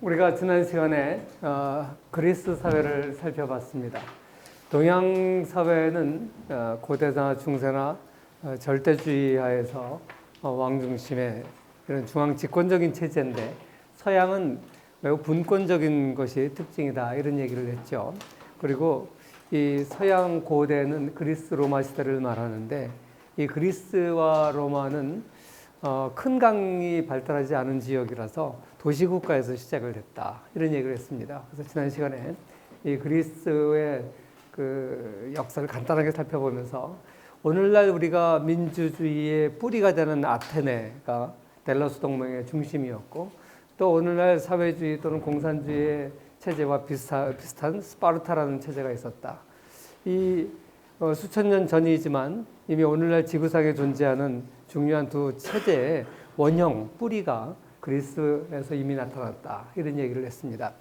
우리가 지난 시간에 그리스 사회를 살펴봤습니다. 동양 사회는 고대나 중세나 절대주의 하에서 왕 중심의 이런 중앙 집권적인 체제인데, 서양은 매우 분권적인 것이 특징이다, 이런 얘기를 했죠. 그리고 이 서양 고대는 그리스 로마 시대를 말하는데, 이 그리스와 로마는 큰 강이 발달하지 않은 지역이라서 도시국가에서 시작을 했다, 이런 얘기를 했습니다. 그래서 지난 시간에 이 그리스의 그 역사를 간단하게 살펴보면서, 오늘날 우리가 민주주의의 뿌리가 되는 아테네가 델로스 동맹의 중심이었고, 또 오늘날 사회주의 또는 공산주의의 체제와 비슷한 스파르타라는 체제가 있었다. 이 수천 년 전이지만 이미 오늘날 지구상에 존재하는 중요한 두 체제의 원형, 뿌리가 그리스에서 이미 나타났다, 이런 얘기를 했습니다.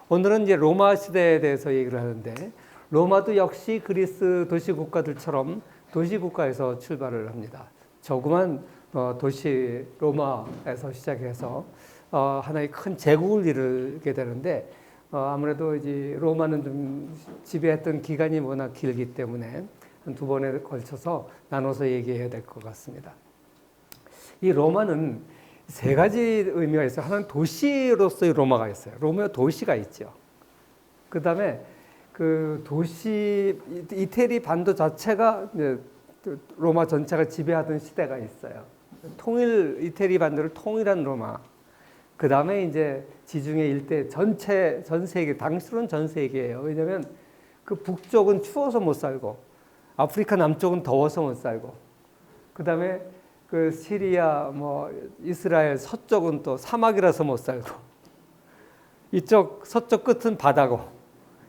오늘은 이제 로마 시대에 대해서 얘기를 하는데, 로마도 역시 그리스 도시국가들처럼 도시국가에서 출발을 합니다. 조그만 도시 로마에서 시작해서 하나의 큰 제국을 이루게 되는데, 아무래도 이제 로마는 좀 지배했던 기간이 워낙 길기 때문에 한 두 번에 걸쳐서 나눠서 얘기해야 될 것 같습니다. 이 로마는 세 가지 의미가 있어요. 하나는 도시로서의 로마가 있어요. 로마 도시가 있죠. 그 다음에 그 도시, 이태리 반도 자체가 로마 전체가 지배하던 시대가 있어요. 이태리 반도를 통일한 로마. 그 다음에 이제 지중해 일대 전 세계, 당시로는 전 세계예요. 왜냐면 그 북쪽은 추워서 못 살고, 아프리카 남쪽은 더워서 못 살고, 그 다음에 그 시리아, 이스라엘 서쪽은 또 사막이라서 못 살고, 이쪽 서쪽 끝은 바다고,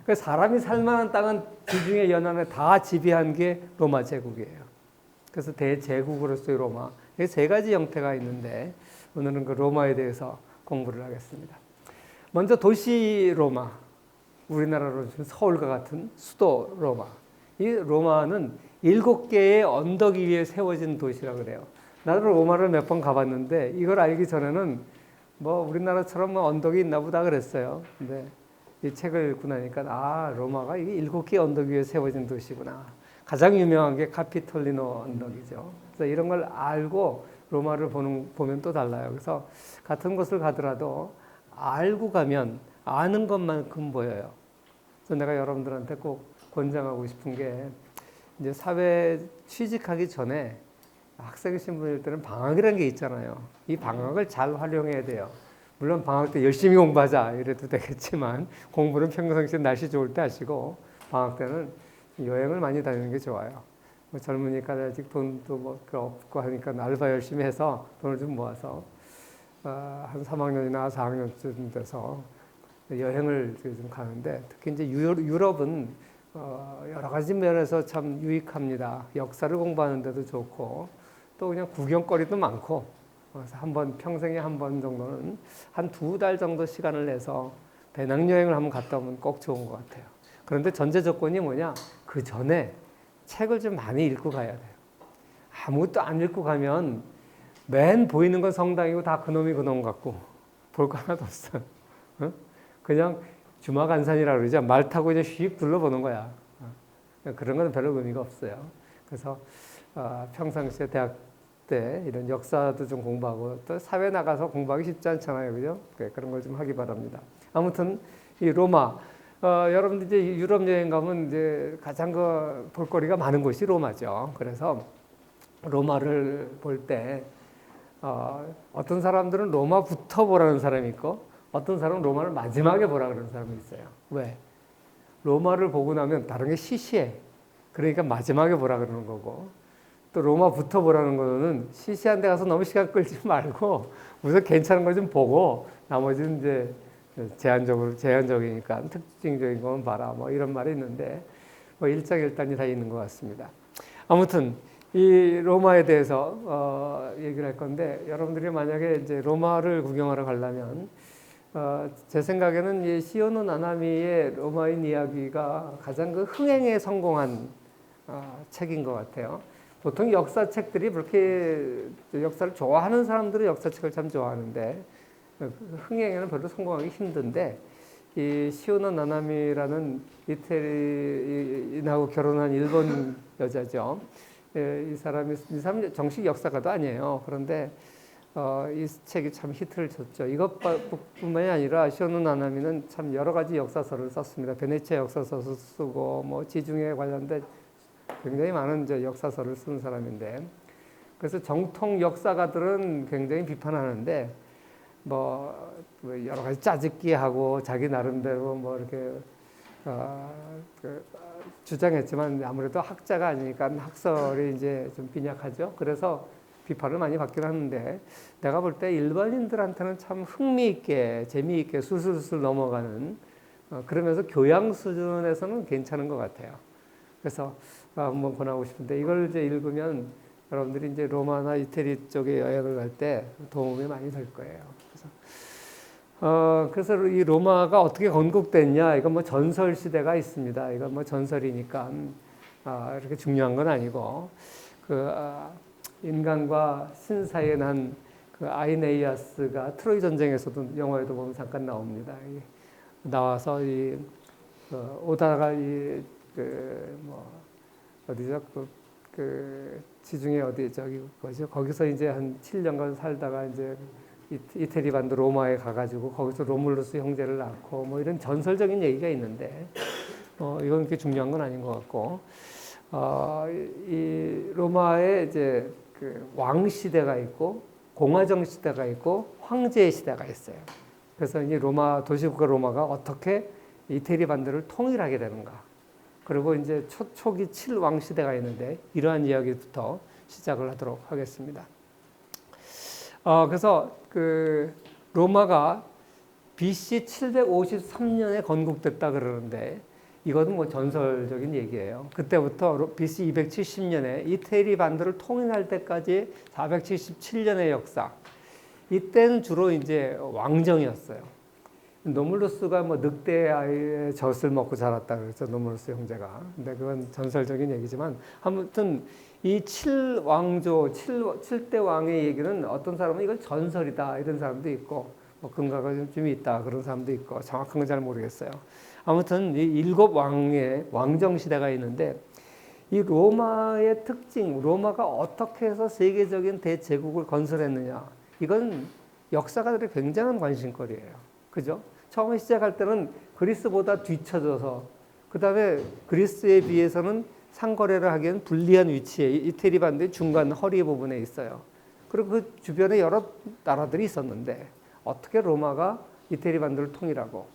그러니까 사람이 살만한 땅은 지중해 연안에 다 지배한 게 로마 제국이에요. 그래서 대제국으로서의 로마, 이 세 가지 형태가 있는데, 오늘은 그 로마에 대해서 공부를 하겠습니다. 먼저 도시 로마, 우리나라로 치면 서울과 같은 수도 로마. 이 로마는 7개의 언덕 위에 세워진 도시라고 그래요. 나도 로마를 몇 번 가봤는데, 이걸 알기 전에는 우리나라처럼 언덕이 있나 보다 그랬어요. 근데 이 책을 읽고 나니까, 로마가 이게 7개 언덕 위에 세워진 도시구나. 가장 유명한 게 카피톨리노 언덕이죠. 그래서 이런 걸 알고 로마를 보면 또 달라요. 그래서 같은 곳을 가더라도 알고 가면 아는 것만큼 보여요. 그래서 내가 여러분들한테 꼭 권장하고 싶은 게, 이제 사회 취직하기 전에 학생 신분일 때는 방학이라는 게 있잖아요. 이 방학을 잘 활용해야 돼요. 물론 방학 때 열심히 공부하자 이래도 되겠지만, 공부는 평상시에 날씨 좋을 때 하시고, 방학 때는 여행을 많이 다니는 게 좋아요. 젊으니까 아직 돈도 없고 하니까 알바 열심히 해서 돈을 좀 모아서 한 3학년이나 4학년쯤 돼서 여행을 좀 가는데, 특히 이제 유럽은 여러 가지 면에서 참 유익합니다. 역사를 공부하는 데도 좋고, 또 그냥 구경거리도 많고, 그래서 평생에 한 번 정도는 한 2달 정도 시간을 내서 배낭여행을 한번 갔다 오면 꼭 좋은 것 같아요. 그런데 전제 조건이 뭐냐? 그 전에 책을 좀 많이 읽고 가야 돼요. 아무것도 안 읽고 가면 맨 보이는 건 성당이고 다 그놈이 그놈 같고 볼 거 하나도 없어요. 그냥 주마간산이라고 그러죠. 말 타고 그냥 휙 둘러보는 거야. 그런 건 별로 의미가 없어요. 그래서 평상시에 대학 때 이런 역사도 좀 공부하고, 또 사회 나가서 공부하기 쉽지 않잖아요. 그죠? 그런 걸 좀 하기 바랍니다. 아무튼 이 로마, 여러분들 이제 유럽 여행 가면 이제 가장 볼거리가 많은 곳이 로마죠. 그래서 로마를 볼 때 어떤 사람들은 로마부터 보라는 사람이 있고, 어떤 사람은 로마를 마지막에 보라 그러는 사람이 있어요. 왜? 로마를 보고 나면 다른 게 시시해. 그러니까 마지막에 보라 그러는 거고, 또 로마부터 보라는 거는 시시한 데 가서 너무 시간 끌지 말고 우선 괜찮은 거 좀 보고, 나머지는 이제 제한적이니까 특징적인 것만 봐라, 이런 말이 있는데, 일장일단이 다 있는 것 같습니다. 아무튼 이 로마에 대해서 얘기를 할 건데, 여러분들이 만약에 이제 로마를 구경하러 가려면, 제 생각에는 이 시오노 나나미의 로마인 이야기가 가장 그 흥행에 성공한 책인 것 같아요. 보통 역사책들이 그렇게, 역사를 좋아하는 사람들은 역사책을 참 좋아하는데, 흥행에는 별로 성공하기 힘든데 이 시오노 나나미라는 이태리인하고 결혼한 일본 여자죠. 이 사람이 정식 역사가도 아니에요. 그런데 이 책이 참 히트를 쳤죠. 이것뿐만이 아니라 시오노 나나미는 참 여러 가지 역사서를 썼습니다. 베네치아 역사서도 쓰고 뭐 지중해 관련된 굉장히 많은 역사서를 쓴 사람인데, 그래서 정통 역사가들은 굉장히 비판하는데 뭐 여러 가지 짜깁기 하고 자기 나름대로 뭐 이렇게 주장했지만 아무래도 학자가 아니니까 학설이 이제 좀 빈약하죠. 그래서 비판을 많이 받긴 하는데, 내가 볼 때 일반인들한테는 참 흥미있게 재미있게 술술술 넘어가는, 그러면서 교양 수준에서는 괜찮은 것 같아요. 그래서 한번 권하고 싶은데, 이걸 이제 읽으면 여러분들이 이제 로마나 이태리 쪽에 여행을 갈 때 도움이 많이 될 거예요. 그래서 이 로마가 어떻게 건국됐냐, 이건 뭐 전설 시대가 있습니다. 이건 뭐 전설이니까 이렇게 중요한 건 아니고, 인간과 신 사이에 난 그 아이네이아스가 트로이 전쟁에서도 영화에도 보면 잠깐 나옵니다. 나와서 오다가 어디죠? 지중해 어디 뭐죠? 거기서 이제 한 7년간 살다가 이제 이태리 반도 로마에 가가지고 거기서 로물루스 형제를 낳고 뭐 이런 전설적인 얘기가 있는데, 이건 그렇게 중요한 건 아닌 것 같고, 이 로마에 이제 왕 시대가 있고 공화정 시대가 있고 황제 시대가 있어요. 그래서 이 도시국가 로마가 어떻게 이태리 반도를 통일하게 되는가. 그리고 이제 초기 7왕 시대가 있는데 이러한 이야기부터 시작을 하도록 하겠습니다. 그래서 로마가 BC 753년에 건국됐다 그러는데, 이것은 뭐 전설적인 얘기예요. 그때부터 BC 270년에 이태리 반도를 통일할 때까지 477년의 역사. 이때는 주로 이제 왕정이었어요. 노물루스가 뭐 늑대의 젖을 먹고 자랐다 그랬죠. 노물루스 형제가. 근데 그건 전설적인 얘기지만, 아무튼 이 7왕조, 7대 왕의 얘기는 어떤 사람은 이건 전설이다 이런 사람도 있고, 뭐 근거가 좀 있다 그런 사람도 있고, 정확한 건 잘 모르겠어요. 아무튼 이 7왕의 왕정 시대가 있는데, 이 로마의 특징, 로마가 어떻게 해서 세계적인 대제국을 건설했느냐, 이건 역사가들의 굉장한 관심거리예요. 그죠? 처음에 시작할 때는 그리스보다 뒤쳐져서, 그 다음에 그리스에 비해서는 상거래를 하기엔 불리한 위치에 이태리 반도의 중간 허리 부분에 있어요. 그리고 그 주변에 여러 나라들이 있었는데 어떻게 로마가 이태리 반도를 통일하고,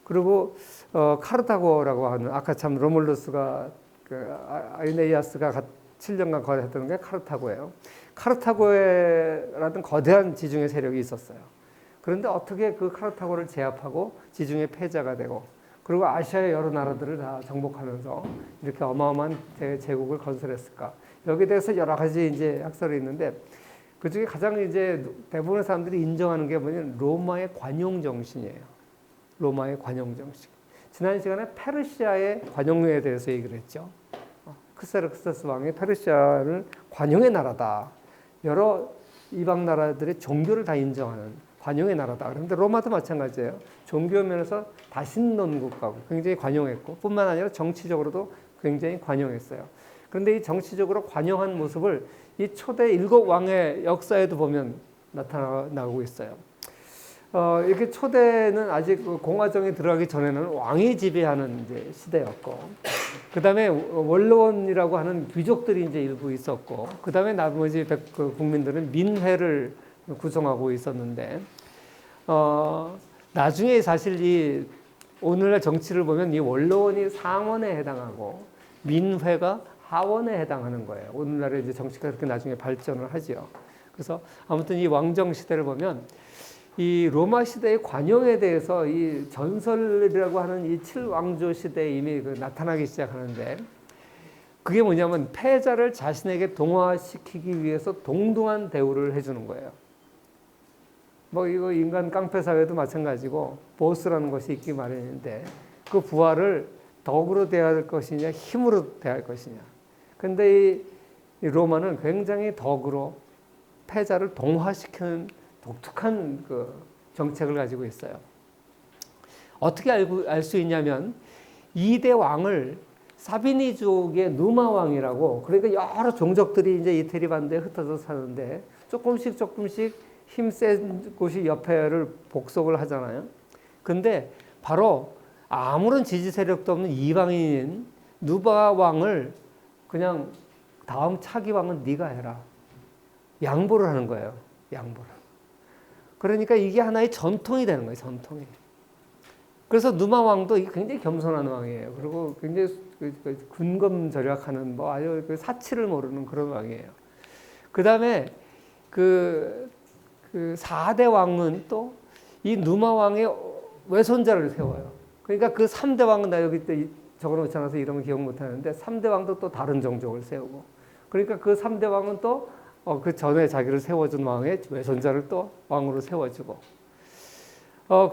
그리고 카르타고라고 하는, 아까 참 로물루스가 아이네이아스가 7년간 거래했던 게 카르타고예요. 카르타고라는 거대한 지중해 세력이 있었어요. 그런데 어떻게 그 카르타고를 제압하고 지중해 패자가 되고, 그리고 아시아의 여러 나라들을 다 정복하면서 이렇게 어마어마한 대제국을 건설했을까? 여기에 대해서 여러 가지 이제 학설이 있는데, 그 중에 가장 이제 대부분의 사람들이 인정하는 게 뭐냐면 로마의 관용 정신이에요. 로마의 관용 정신. 지난 시간에 페르시아의 관용에 대해서 얘기를 했죠. 크세르크세스 왕이 페르시아를 관용의 나라다. 여러 이방 나라들의 종교를 다 인정하는 관용의 나라다. 그런데 로마도 마찬가지예요. 종교 면에서 다신론 국가고 굉장히 관용했고, 뿐만 아니라 정치적으로도 굉장히 관용했어요. 그런데 이 정치적으로 관용한 모습을 이 초대 7왕의 역사에도 보면 나타나고 있어요. 이렇게 초대는 아직 공화정에 들어가기 전에는 왕이 지배하는 이제 시대였고, 그 다음에 원로원이라고 하는 귀족들이 이제 일부 있었고, 그 다음에 나머지 국민들은 민회를 구성하고 있었는데, 나중에 사실 이 오늘날 정치를 보면 이 원로원이 상원에 해당하고 민회가 하원에 해당하는 거예요. 오늘날의 이제 정치가 그렇게 나중에 발전을 하죠. 그래서 아무튼 이 왕정 시대를 보면 이 로마 시대의 관용에 대해서 이 전설이라고 하는 이 7왕조 시대에 이미 나타나기 시작하는데, 그게 뭐냐면 패자를 자신에게 동화시키기 위해서 동등한 대우를 해주는 거예요. 뭐 이거 인간 깡패 사회도 마찬가지고 보스라는 것이 있기 마련인데, 그 부하를 덕으로 대할 것이냐 힘으로 대할 것이냐. 근데 이 로마는 굉장히 덕으로 패자를 동화시키는 독특한 정책을 가지고 있어요. 어떻게 알 수 있냐면 2대 왕을 사비니족의 누마 왕이라고, 그러니까 여러 종족들이 이제 이태리 반도에 흩어져 사는데 조금씩 힘센 곳이 옆에를 복속을 하잖아요. 근데 바로 아무런 지지 세력도 없는 이방인인 누바 왕을 그냥 다음 차기 왕은 네가 해라. 양보를 하는 거예요. 양보를. 그러니까 이게 하나의 전통이 되는 거예요. 전통이. 그래서 누마 왕도 굉장히 겸손한 왕이에요. 그리고 굉장히 근검절약하는 뭐 아주 사치를 모르는 그런 왕이에요. 그 다음에 그 4대 왕은 또 이 누마 왕의 외손자를 세워요. 그러니까 그 3대 왕은 나 여기 적어놓지 않아서 이름은 기억 못하는데 3대 왕도 또 다른 종족을 세우고, 그러니까 그 3대 왕은 또 그 전에 자기를 세워준 왕의 외손자를 또 왕으로 세워주고,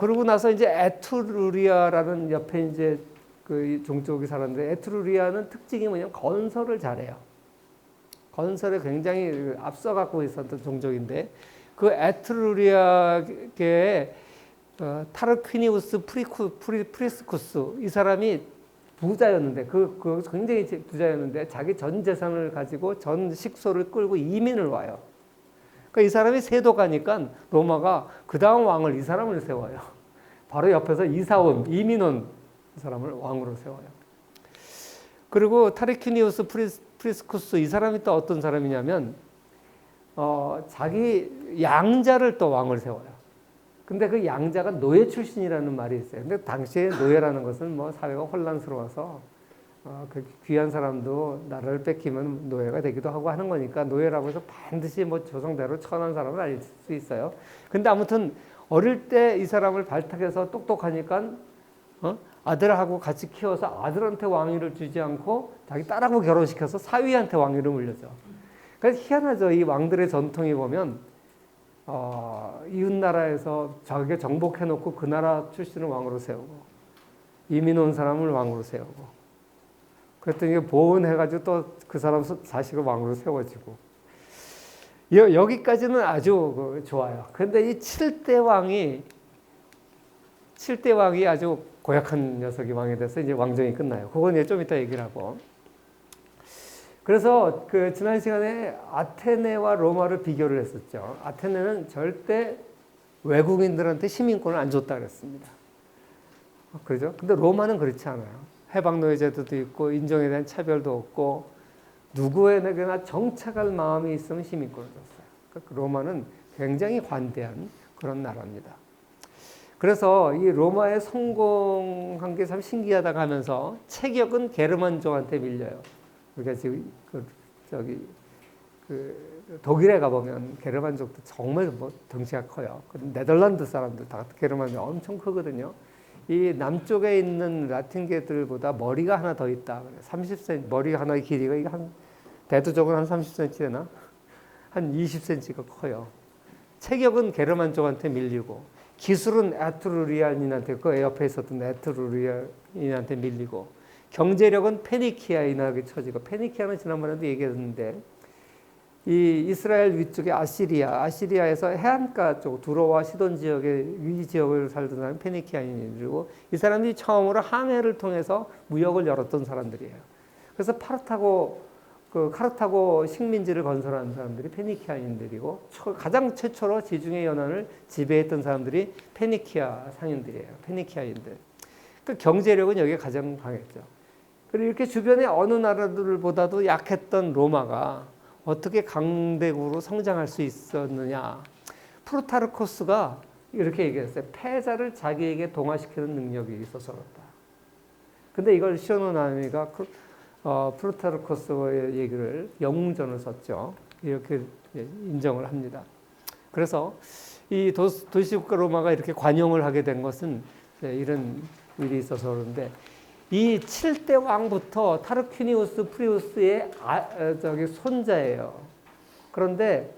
그러고 나서 이제 에투루리아라는 옆에 이제 그 종족이 살았는데, 에투루리아는 특징이 뭐냐면 건설을 잘해요. 건설에 굉장히 앞서갖고 있었던 종족인데, 그 에투루리아계의 타르퀴니우스 프리스쿠스, 이 사람이 부자였는데, 그 굉장히 부자였는데 자기 전 재산을 가지고 전 식소를 끌고 이민을 와요. 그러니까 이 사람이 세도 가니까 로마가 그 다음 왕을 이 사람을 세워요. 바로 옆에서 이민 온 사람을 왕으로 세워요. 그리고 타르퀴니우스 프리스쿠스, 이 사람이 또 어떤 사람이냐면 자기 양자를 또 왕을 세워요. 근데 그 양자가 노예 출신이라는 말이 있어요. 근데 당시에 노예라는 것은 뭐 사회가 혼란스러워서 그 귀한 사람도 나라를 뺏기면 노예가 되기도 하고 하는 거니까, 노예라고 해서 반드시 뭐 조성대로 천한 사람은 아닐 수 있어요. 근데 아무튼 어릴 때 이 사람을 발탁해서 똑똑하니까 아들하고 같이 키워서 아들한테 왕위를 주지 않고 자기 딸하고 결혼시켜서 사위한테 왕위를 물려줘. 그래서 희한하죠. 이 왕들의 전통이 보면 이웃 나라에서 자기가 정복해놓고 그 나라 출신을 왕으로 세우고, 이민 온 사람을 왕으로 세우고, 그랬더니 보온해가지고 또 그 사람 자식을 왕으로 세워지고, 여기까지는 아주 좋아요. 그런데 이 7대 왕이 아주 고약한 녀석이 왕이 돼서 이제 왕정이 끝나요. 그건 이제 좀 이따 얘기를 하고. 그래서 지난 시간에 아테네와 로마를 비교를 했었죠. 아테네는 절대 외국인들한테 시민권을 안 줬다 그랬습니다. 그렇죠? 근데 로마는 그렇지 않아요. 해방노예 제도도 있고 인종에 대한 차별도 없고 누구에게나 정착할 마음이 있으면 시민권을 줬어요. 그러니까 로마는 굉장히 관대한 그런 나라입니다. 그래서 이 로마의 성공한 게 참 신기하다고 하면서 체격은 게르만족한테 밀려요. 우리가 지금 독일에 가보면 게르만족도 정말 뭐 덩치가 커요. 네덜란드 사람들 다 게르만족 엄청 크거든요. 이 남쪽에 있는 라틴계들보다 머리가 하나 더 있다. 30cm, 머리 하나의 길이가 이게 대두족은 한 30cm 되나? 한 20cm가 커요. 체격은 게르만족한테 밀리고, 기술은 에트루리안인한테, 그 옆에 있었던 에트루리안인한테 밀리고, 경제력은 페니키아인에게 처지고, 페니키아는 지난번에도 얘기했는데 이 이스라엘 위쪽에 아시리아에서 해안가 쪽 두로와 시돈 지역의 위 지역을 살던 사람이 페니키아인이고, 이 사람들이 처음으로 항해를 통해서 무역을 열었던 사람들이에요. 그래서 카르타고 식민지를 건설한 사람들이 페니키아인들이고, 가장 최초로 지중해 연안을 지배했던 사람들이 페니키아 상인들이에요. 페니키아인들. 그 경제력은 여기에 가장 강했죠. 그리고 이렇게 주변의 어느 나라들보다도 약했던 로마가 어떻게 강대국으로 성장할 수 있었느냐. 프루타르코스가 이렇게 얘기했어요. 패자를 자기에게 동화시키는 능력이 있어서 그렇다. 근데 이걸 시오노나미가 프루타르코스의 얘기를 영웅전을 썼죠. 이렇게 인정을 합니다. 그래서 이 도시국가 로마가 이렇게 관용을 하게 된 것은 이런 일이 있어서 그런데, 이 7대 왕부터 타르퀴니우스 프리우스의 손자예요. 그런데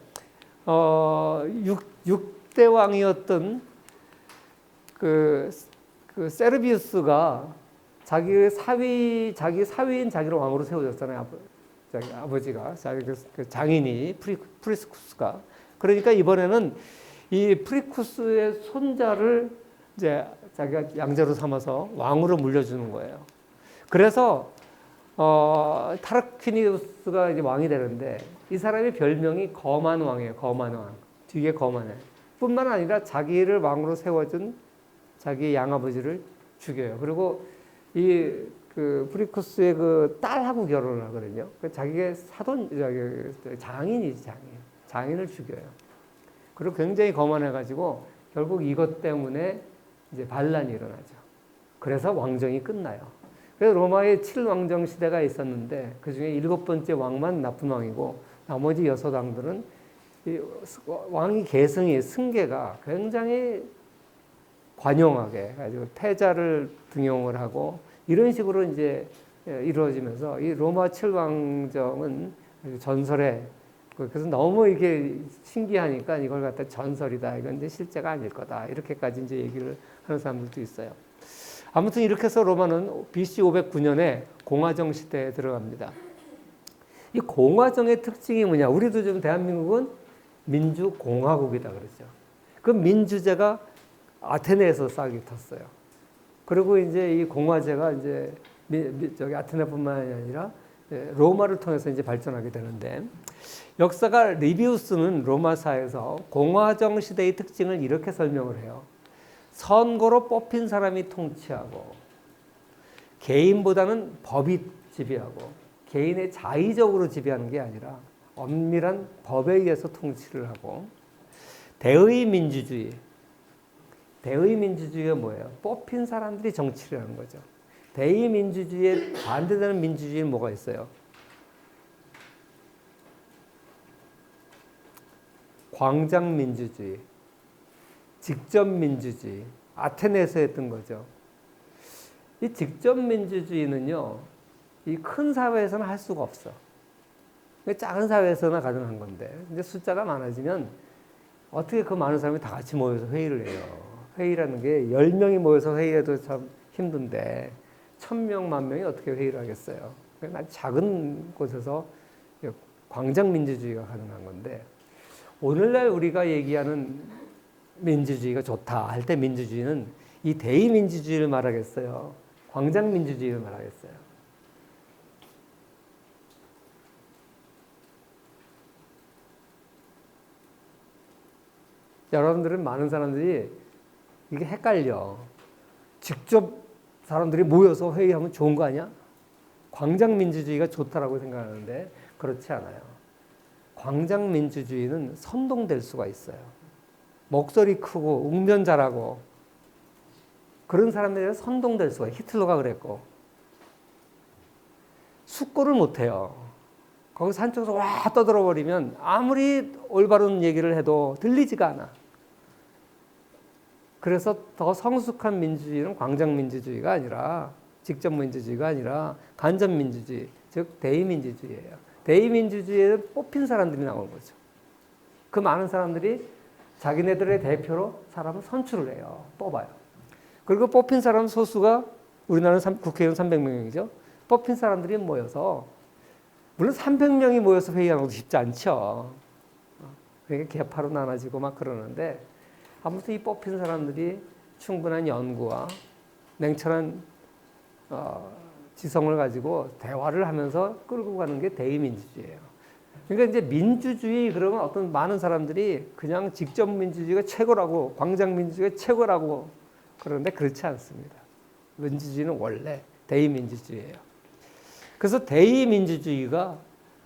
6대 왕이었던 그 세르비우스가 자기 사위인 자기를 왕으로 세워줬잖아요. 아버지가 자기 장인이 프리스쿠스가. 그러니까 이번에는 이 프리쿠스의 손자를 이제 자기가 양자로 삼아서 왕으로 물려주는 거예요. 그래서 타르퀴니우스가 이제 왕이 되는데 이 사람의 별명이 거만 왕이에요. 거만 왕. 뒤에 거만해. 뿐만 아니라 자기를 왕으로 세워준 자기 양아버지를 죽여요. 그리고 그 프리쿠스의 그 딸하고 결혼을 하거든요. 자기의 장인이지, 장인. 장인을 죽여요. 그리고 굉장히 거만해가지고 결국 이것 때문에 이제 반란이 일어나죠. 그래서 왕정이 끝나요. 그래서 로마의 7왕정 시대가 있었는데 그 중에 7번째 왕만 나쁜 왕이고 나머지 6왕들은 왕이 계승이 승계가 굉장히 관용하게 가지고 패자를 등용을 하고 이런 식으로 이제 이루어지면서 이 로마 7왕정은 전설에 그래서 너무 이게 신기하니까 이걸 갖다 전설이다. 이건 이제 실제가 아닐 거다. 이렇게까지 이제 얘기를 하는 사람들도 있어요. 아무튼 이렇게 해서 로마는 BC 509년에 공화정 시대에 들어갑니다. 이 공화정의 특징이 뭐냐? 우리도 좀 대한민국은 민주공화국이다 그러죠. 그 민주제가 아테네에서 싹이 텄어요. 그리고 이제 이 공화제가 이제 저기 아테네뿐만 아니라 로마를 통해서 이제 발전하게 되는데 역사가 리비우스는 로마사에서 공화정 시대의 특징을 이렇게 설명을 해요. 선거로 뽑힌 사람이 통치하고 개인보다는 법이 지배하고 개인의 자의적으로 지배하는 게 아니라 엄밀한 법에 의해서 통치를 하고 대의 민주주의. 대의 민주주의가 뭐예요? 뽑힌 사람들이 정치를 하는 거죠. 대의 민주주의에 반대되는 민주주의는 뭐가 있어요? 광장 민주주의, 직접 민주주의, 아테네에서 했던 거죠. 이 직접 민주주의는요, 이 큰 사회에서는 할 수가 없어. 작은 사회에서나 가능한 건데, 근데 숫자가 많아지면 어떻게 그 많은 사람이 다 같이 모여서 회의를 해요. 회의라는 게 10명이 모여서 회의해도 참 힘든데 1000명, 10,000명이 어떻게 회의를 하겠어요. 아주 작은 곳에서 광장 민주주의가 가능한 건데 오늘날 우리가 얘기하는 민주주의가 좋다 할 때 민주주의는 이 대의 민주주의를 말하겠어요? 광장 민주주의를 말하겠어요? 여러분들은 많은 사람들이 이게 헷갈려. 직접 사람들이 모여서 회의하면 좋은 거 아니야? 광장 민주주의가 좋다라고 생각하는데 그렇지 않아요. 광장 민주주의는 선동될 수가 있어요. 목소리 크고 웅변 잘하고 그런 사람들이 선동될 수가 있어요. 히틀러가 그랬고 숙고를 못해요. 거기서 한쪽에서 와 떠들어 버리면 아무리 올바른 얘기를 해도 들리지가 않아. 그래서 더 성숙한 민주주의는 광장 민주주의가 아니라 직접 민주주의가 아니라 간접 민주주의, 즉 대의 민주주의예요. 대의 민주주의에 뽑힌 사람들이 나오는 거죠. 그 많은 사람들이 자기네들의 대표로 사람을 선출을 해요. 뽑아요. 그리고 뽑힌 사람 소수가 우리나라는 국회의원 300명이죠. 뽑힌 사람들이 모여서 물론 300명이 모여서 회의하는 것도 쉽지 않죠. 그러니까 개파로 나눠지고 막 그러는데 아무튼 이 뽑힌 사람들이 충분한 연구와 냉철한 지성을 가지고 대화를 하면서 끌고 가는 게 대의민주주의예요. 그러니까 이제 민주주의 그러면 어떤 많은 사람들이 그냥 직접 민주주의가 최고라고 광장 민주주의가 최고라고 그러는데 그렇지 않습니다. 민주주의는 원래 대의민주주의예요. 그래서 대의민주주의가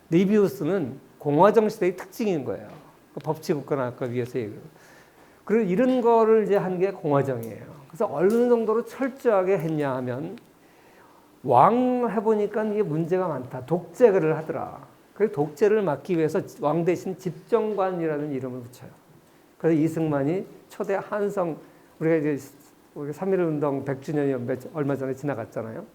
리비우스는 공화정 시대의 특징인 거예요. 법치국가학과 위에서 얘기해요. 그리고 이런 거를 이제 한 게 공화정이에요. 그래서 어느 정도로 철저하게 했냐 하면 왕 해보니까 이게 문제가 많다. 독재를 하더라. 그래서 독재를 막기 위해서 왕 대신 집정관이라는 이름을 붙여요. 그래서 이승만이 초대 한성 우리가 이제 3.1운동 100주년이 얼마 전에 지나갔잖아요.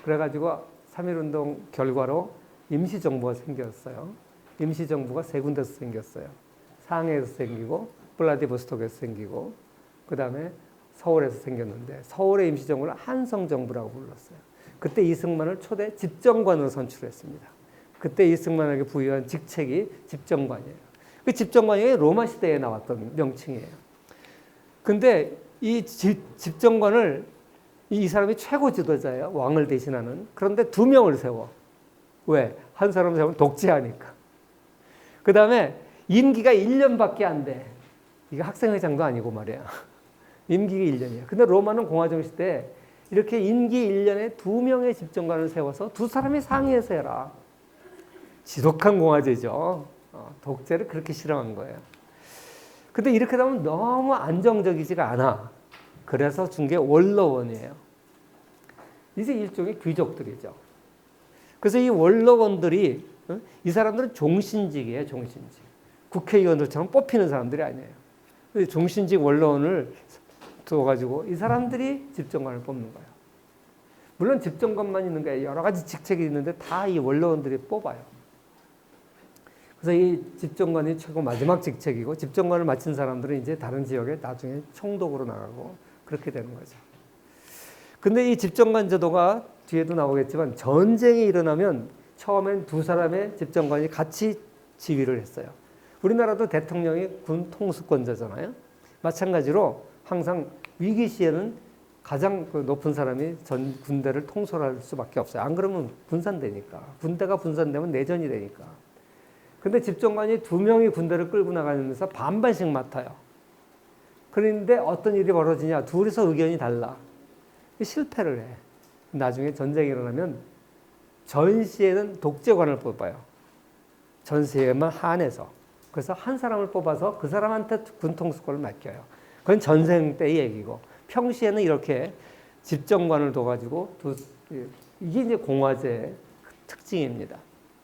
그래가지고 3.1운동 결과로 임시정부가 생겼어요. 임시정부가 세 군데서 생겼어요. 상해에서 생기고 블라디보스톡에서 생기고 그 다음에 서울에서 생겼는데 서울의 임시정부를 한성정부라고 불렀어요. 그때 이승만을 초대 집정관으로 선출했습니다. 그때 이승만에게 부여한 직책이 집정관이에요. 그 집정관이 로마 시대에 나왔던 명칭이에요. 근데 이 집정관을 이 사람이 최고 지도자예요. 왕을 대신하는. 그런데 두 명을 세워. 왜? 한 사람을 세우면 독재하니까. 그 다음에 임기가 1년밖에 안 돼. 이게 학생회장도 아니고 말이야. 임기가 1년이야. 근데 로마는 공화정 시대에 이렇게 임기 1년에 두 명의 집정관을 세워서 두 사람이 상의해서 해라. 지독한 공화제죠. 독재를 그렇게 실험한 거예요. 근데 이렇게 되면 너무 안정적이지가 않아. 그래서 준 게 원로원이에요. 이제 일종의 귀족들이죠. 그래서 이 원로원들이, 이 사람들은 종신직이에요, 종신직. 국회의원들처럼 뽑히는 사람들이 아니에요. 종신직 원로원을 둬가지고 이 사람들이 집정관을 뽑는 거예요. 물론 집정관만 있는 게 여러 가지 직책이 있는데 다 이 원로원들이 뽑아요. 그래서 이 집정관이 최고 마지막 직책이고, 집정관을 마친 사람들은 이제 다른 지역에 나중에 총독으로 나가고 그렇게 되는 거죠. 근데 이 집정관 제도가 뒤에도 나오겠지만 전쟁이 일어나면 처음엔 두 사람의 집정관이 같이 지휘를 했어요. 우리나라도 대통령이 군 통수권자잖아요. 마찬가지로 항상 위기 시에는 가장 높은 사람이 전 군대를 통솔할 수밖에 없어요. 안 그러면 분산되니까. 군대가 분산되면 내전이 되니까. 근데 집정관이 두 명이 군대를 끌고 나가면서 반반씩 맡아요. 그런데 어떤 일이 벌어지냐? 둘이서 의견이 달라. 실패를 해. 나중에 전쟁이 일어나면 전시에는 독재관을 뽑아요. 전시에만 한해서. 그래서 한 사람을 뽑아서 그 사람한테 군통수권을 맡겨요. 그건 전쟁 때의 얘기고, 평시에는 이렇게 집정관을 둬가지고 이게 이제 공화제의 특징입니다.